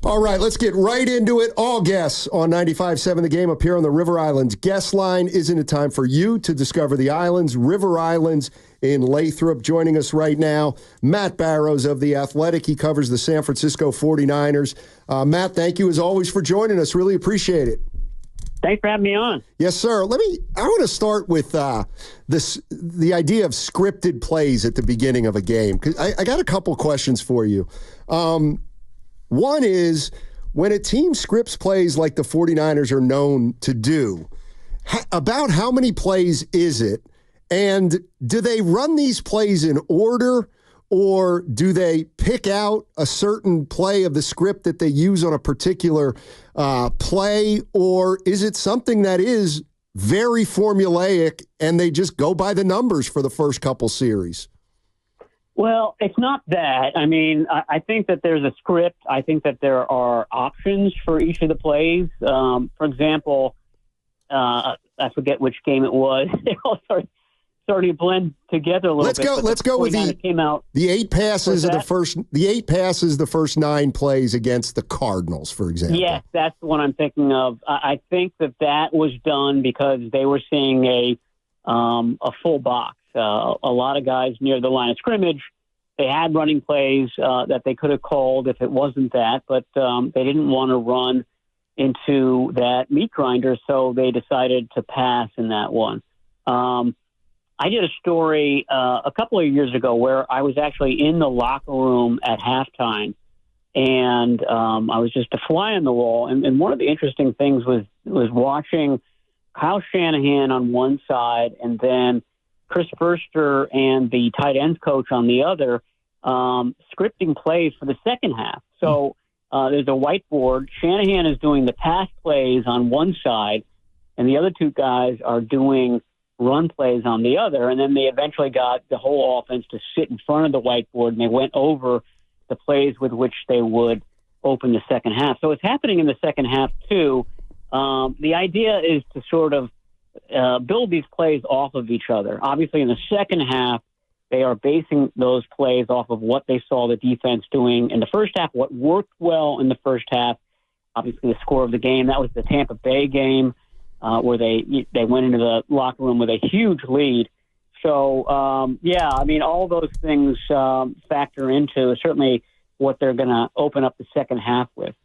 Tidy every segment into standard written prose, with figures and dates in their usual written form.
All right, let's get right into it. All guests on 95.7 The Game appear on the River Islands guest line. Isn't it time for you to discover the islands? River Islands in Lathrop. Joining us right now, Matt Barrows of The Athletic. He covers the San Francisco 49ers. Matt, thank you as always for joining us. Really appreciate it. Thanks for having me on. Yes, sir. I want to start with the idea of scripted plays at the beginning of a game, because I got a couple questions for you. One is, when a team scripts plays like the 49ers are known to do, about how many plays is it? And do they run these plays in order, or do they pick out a certain play of the script that they use on a particular play, or is it something that is very formulaic and they just go by the numbers for the first couple series? Well, it's not that. I mean, I think that there's a script. I think that there are options for each of the plays. For example, I forget which game it was. They all starting to blend together a little bit. Let's go with the 8 passes of the first 9 plays against the Cardinals, for example. Yes, that's the one I'm thinking of. I think that was done because they were seeing a full box. A lot of guys near the line of scrimmage. They had running plays that they could have called if it wasn't that, but they didn't want to run into that meat grinder, so they decided to pass in that one. I did a story a couple of years ago where I was actually in the locker room at halftime, and I was just a fly on the wall. And one of the interesting things was watching Kyle Shanahan on one side and then Chris Furster and the tight ends coach on the other, scripting plays for the second half. So there's a whiteboard. Shanahan is doing the pass plays on one side, and the other two guys are doing run plays on the other. And then they eventually got the whole offense to sit in front of the whiteboard, and they went over the plays with which they would open the second half. So it's happening in the second half, too. The idea is to sort of build these plays off of each other. Obviously, in the second half, they are basing those plays off of what they saw the defense doing in the first half, what worked well in the first half. Obviously, the score of the game, that was the Tampa Bay game where they went into the locker room with a huge lead. So, I mean, all those things factor into certainly what they're going to open up the second half with.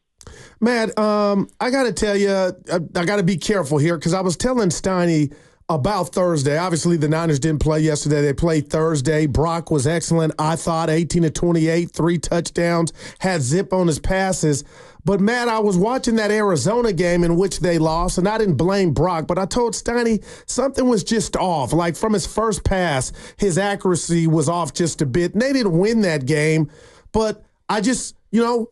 Matt, I got to tell you, I got to be careful here because I was telling Steiny about Thursday. Obviously, the Niners didn't play yesterday. They played Thursday. Brock was excellent. I thought 18 of 28, 3 touchdowns, had zip on his passes. But, Matt, I was watching that Arizona game in which they lost, and I didn't blame Brock, but I told Steiny something was just off. Like, from his first pass, his accuracy was off just a bit. And they didn't win that game, but I just,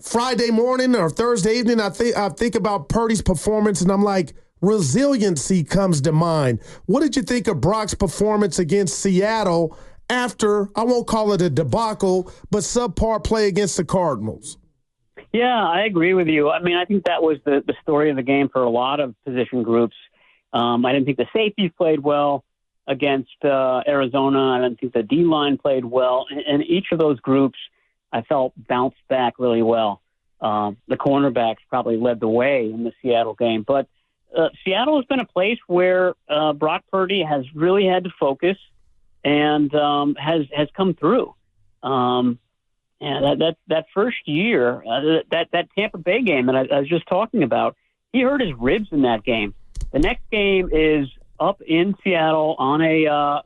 Friday morning or Thursday evening, I think about Purdy's performance, and I'm like, resiliency comes to mind. What did you think of Brock's performance against Seattle after, I won't call it a debacle, but subpar play against the Cardinals? Yeah, I agree with you. I mean, I think that was the story of the game for a lot of position groups. I didn't think the safeties played well against Arizona. I didn't think the D-line played well. And each of those groups, I felt, bounced back really well. The cornerbacks probably led the way in the Seattle game. But Seattle has been a place where Brock Purdy has really had to focus and has come through. That first year, that Tampa Bay game that I was just talking about, he hurt his ribs in that game. The next game is up in Seattle on a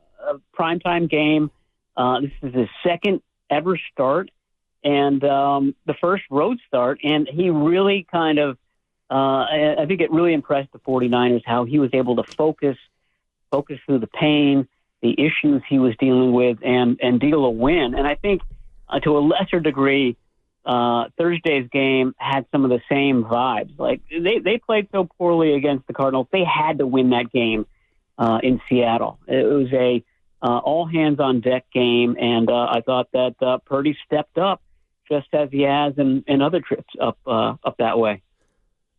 primetime game. This is his second ever start and the first road start. And he really kind of, I think it really impressed the 49ers how he was able to focus through the pain, the issues he was dealing with, and deal a win. And I think to a lesser degree, Thursday's game had some of the same vibes. Like they played so poorly against the Cardinals, they had to win that game in Seattle. It was a all hands on deck game, and I thought that Purdy stepped up just as he has in other trips up that way.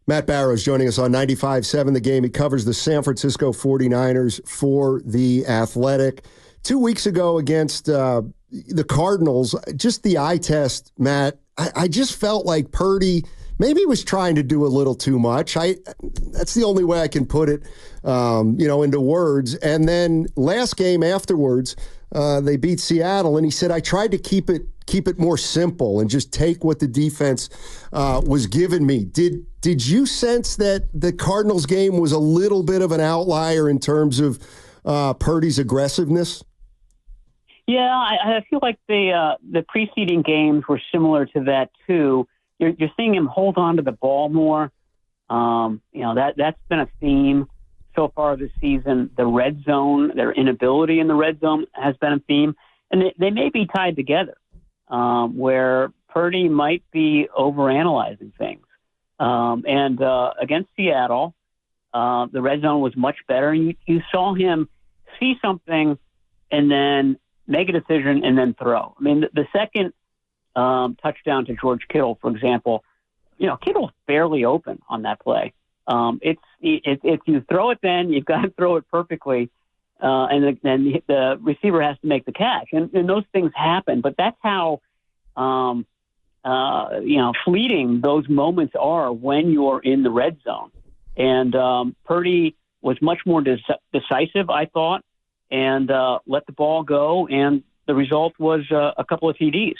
Matt Barrows joining us on 95.7 The Game. He covers the San Francisco 49ers for The Athletic. 2 weeks ago against the Cardinals, just the eye test, Matt, I just felt like Purdy maybe he was trying to do a little too much. That's the only way I can put it, into words. And then last game afterwards, they beat Seattle, and he said, I tried to keep it more simple and just take what the defense was giving me. Did you sense that the Cardinals game was a little bit of an outlier in terms of Purdy's aggressiveness? Yeah, I feel like the preceding games were similar to that too. You're seeing him hold on to the ball more. That's been a theme so far this season. The red zone, their inability in the red zone has been a theme, and they may be tied together, where Purdy might be overanalyzing things. And against Seattle, the red zone was much better, and you saw him see something and then make a decision and then throw. I mean, the second touchdown to George Kittle, for example, Kittle's barely open on that play. If you throw it, then you've got to throw it perfectly, and then the receiver has to make the catch. And those things happen, but that's how fleeting those moments are when you're in the red zone. And Purdy was much more decisive, I thought, and let the ball go, and the result was a couple of TDs.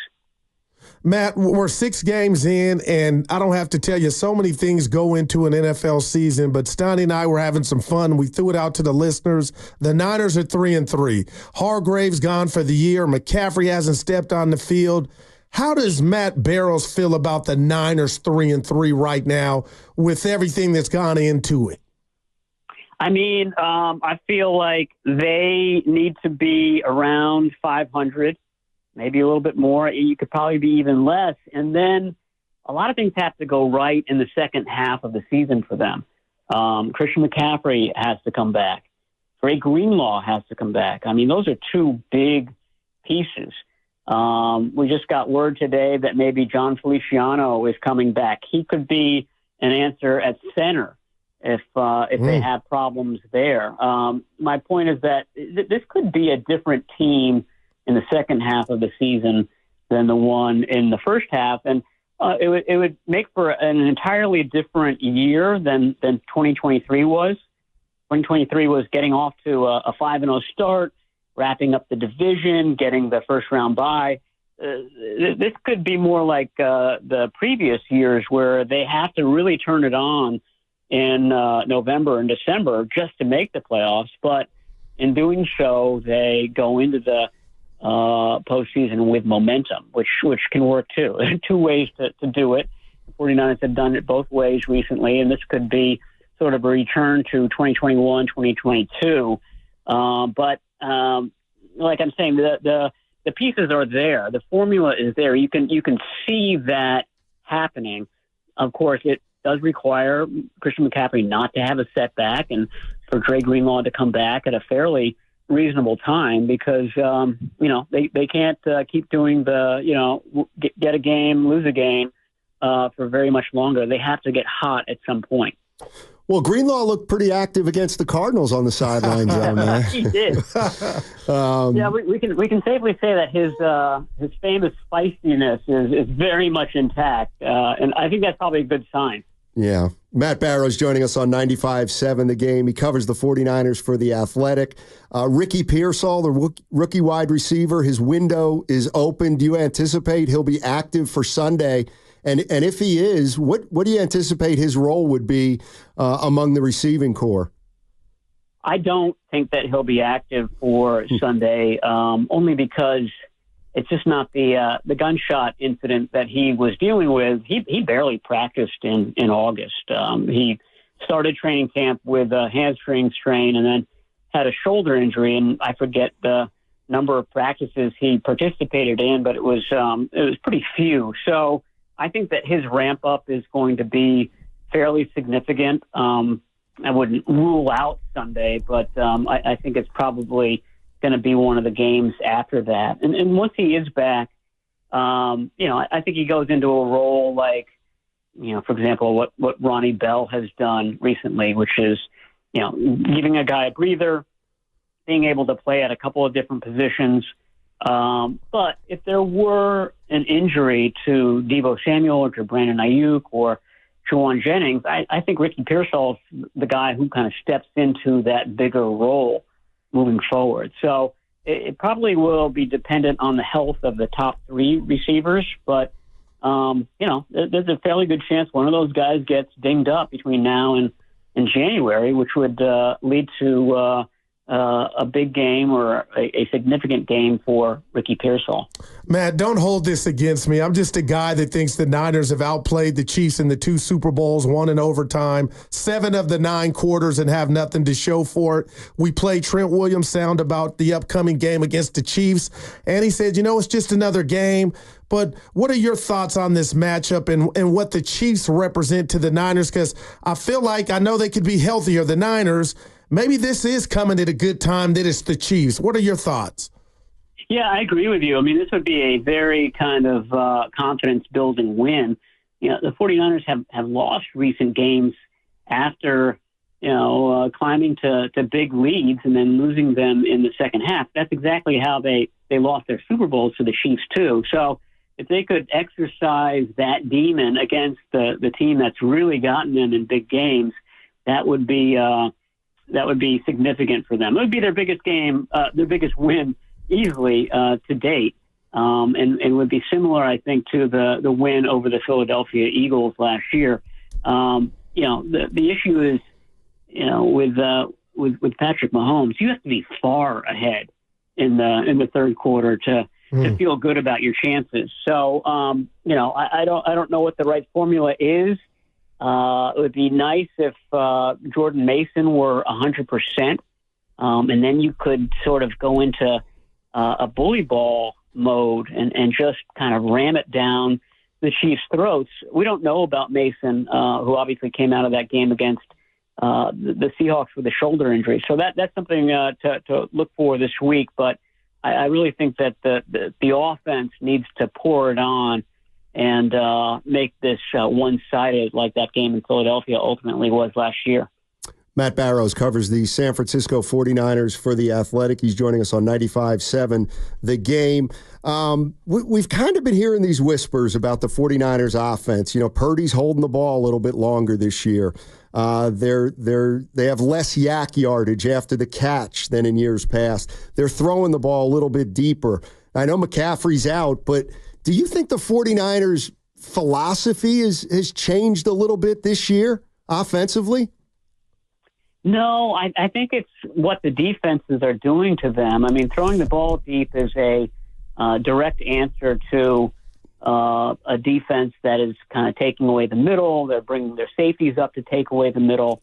Matt, we're 6 games in, and I don't have to tell you, so many things go into an NFL season, but Steiny and I were having some fun. We threw it out to the listeners. The Niners are 3-3. Hargrave's gone for the year. McCaffrey hasn't stepped on the field. How does Matt Barrows feel about the Niners 3-3 right now with everything that's gone into it? I mean, I feel like they need to be around 500, maybe a little bit more. You could probably be even less. And then a lot of things have to go right in the second half of the season for them. Christian McCaffrey has to come back. Dre Greenlaw has to come back. I mean, those are 2 big pieces. We just got word today that maybe John Feliciano is coming back. He could be an answer at center if they have problems there. My point is that this could be a different team in the second half of the season than the one in the first half, and it would make for an entirely different year than 2023 was. 2023 was getting off to a 5-0 start, wrapping up the division, getting the first round bye. This could be more like the previous years, where they have to really turn it on in November and December just to make the playoffs. But in doing so, they go into the postseason with momentum, which can work too. There are 2 ways to do it. The 49ers have done it both ways recently, and this could be sort of a return to 2021, 2022. But like I'm saying, the pieces are there. The formula is there. You can see that happening. Of course, it does require Christian McCaffrey not to have a setback, and for Dre Greenlaw to come back at a fairly reasonable time, because they can't keep doing the get a game, lose a game for very much longer. They have to get hot at some point. Well, Greenlaw looked pretty active against the Cardinals on the sidelines. He did. We can safely say that his famous feistiness is very much intact, and I think that's probably a good sign. Yeah. Matt Barrows joining us on 95.7 The Game. He covers the 49ers for The Athletic. Ricky Pearsall, the rookie wide receiver, his window is open. Do you anticipate he'll be active for Sunday? And if he is, what do you anticipate his role would be among the receiving corps? I don't think that he'll be active for Sunday, only because it's just not the gunshot incident that he was dealing with. He barely practiced in August. He started training camp with a hamstring strain and then had a shoulder injury, and I forget the number of practices he participated in, but it was pretty few. So I think that his ramp up is going to be fairly significant. I wouldn't rule out Sunday, but I think it's probably going to be one of the games after that. And once he is back, I think he goes into a role like, for example, what Ronnie Bell has done recently, which is, giving a guy a breather, being able to play at a couple of different positions. But if there were an injury to Deebo Samuel or to Brandon Ayuk or Juwan Jennings, I think Ricky Pearsall's the guy who kind of steps into that bigger role moving forward. So it probably will be dependent on the health of the top three receivers, but there's a fairly good chance one of those guys gets dinged up between now and January, which would lead to a big game or a significant game for Ricky Pearsall. Matt, don't hold this against me. I'm just a guy that thinks the Niners have outplayed the Chiefs in the 2 Super Bowls, 1 in overtime, 7 of the 9 quarters, and have nothing to show for it. We played Trent Williams' sound about the upcoming game against the Chiefs, and he said, it's just another game. But what are your thoughts on this matchup and what the Chiefs represent to the Niners? Because I feel like I know they could be healthier, the Niners. Maybe this is coming at a good time that it's the Chiefs. What are your thoughts? Yeah, I agree with you. I mean, this would be a very kind of confidence-building win. The 49ers have lost recent games after, climbing to big leads and then losing them in the second half. That's exactly how they lost their Super Bowls to the Chiefs, too. So if they could exercise that demon against the team that's really gotten them in big games, that would be significant for them. It would be their biggest game, their biggest win easily to date, and would be similar, I think, to the win over the Philadelphia Eagles last year. The issue is, with Patrick Mahomes, you have to be far ahead in the third quarter to feel good about your chances. So, I don't know what the right formula is. It would be nice if Jordan Mason were 100%, and then you could sort of go into a bully ball mode and just kind of ram it down the Chiefs' throats. We don't know about Mason, who obviously came out of that game against the Seahawks with a shoulder injury. So that's something to look for this week. But I really think that the offense needs to pour it on and make this one-sided like that game in Philadelphia ultimately was last year. Matt Barrows covers the San Francisco 49ers for The Athletic. He's joining us on 95.7 The Game. We've kind of been hearing these whispers about the 49ers offense. Purdy's holding the ball a little bit longer this year. They have less yak yardage after the catch than in years past. They're throwing the ball a little bit deeper. I know McCaffrey's out, but do you think the 49ers' philosophy has changed a little bit this year offensively? No, I think it's what the defenses are doing to them. I mean, throwing the ball deep is a direct answer to a defense that is kind of taking away the middle. They're bringing their safeties up to take away the middle.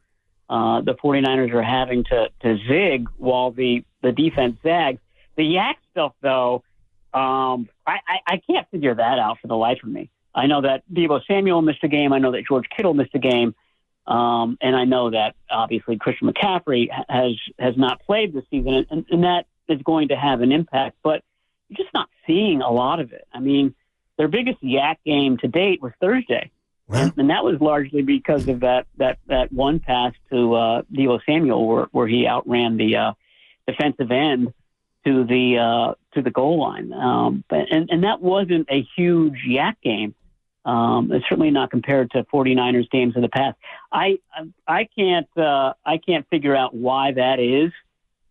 The 49ers are having to zig while the defense zags. The yak stuff, though, I can't figure that out for the life of me. I know that Deebo Samuel missed a game. I know that George Kittle missed a game. And I know that obviously Christian McCaffrey has not played this season, and that is going to have an impact. But you're just not seeing a lot of it. I mean, their biggest yak game to date was Thursday, and that was largely because of that one pass to Deebo Samuel where he outran the defensive end to the goal line. And that wasn't a huge yak game. It's certainly not compared to 49ers games in the past. I can't figure out why that is.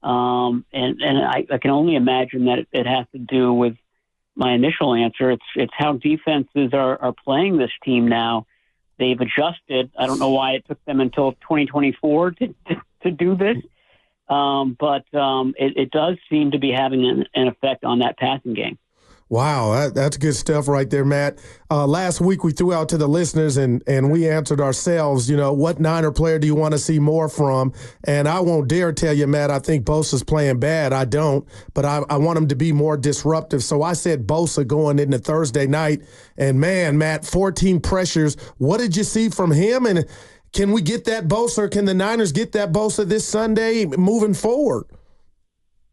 And I can only imagine that it has to do with my initial answer. It's how defenses are playing this team now. They've adjusted. I don't know why it took them until 2024 to do this. But it does seem to be having an effect on that passing game. Wow, that's good stuff right there, Matt. Last week we threw out to the listeners and we answered ourselves, what Niner player do you want to see more from? And I won't dare tell you, Matt, I think Bosa's playing bad. I don't, but I want him to be more disruptive. So I said Bosa going into Thursday night. And, man, Matt, 14 pressures. What did you see from him? And can we get that Bosa, or can the Niners get that Bosa this Sunday moving forward?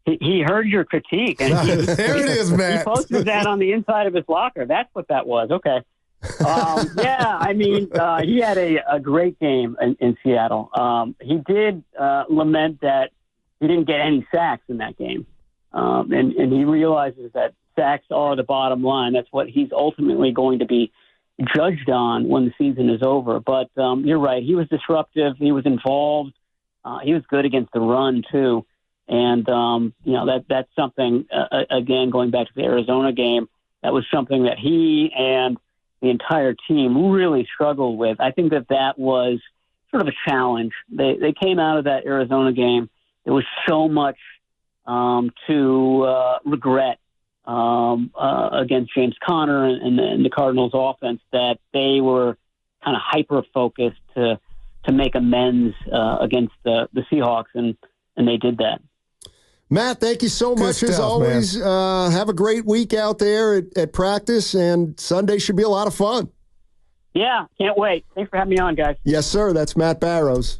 He heard your critique. And there it is, Matt. He posted that on the inside of his locker. That's what that was. Okay. He had a great game in Seattle. He did lament that he didn't get any sacks in that game. And he realizes that sacks are the bottom line. That's what he's ultimately going to be judged on when the season is over. But you're right. He was disruptive. He was involved. He was good against the run, too. And, that's something, again, going back to the Arizona game, that was something that he and the entire team really struggled with. I think that was sort of a challenge. They came out of that Arizona game. There was so much to regret against James Conner and the Cardinals offense that they were kind of hyper-focused to make amends against the Seahawks, and they did that. Matt, thank you so much as always. Have a great week out there at practice, and Sunday should be a lot of fun. Yeah, can't wait. Thanks for having me on, guys. Yes, sir. That's Matt Barrows.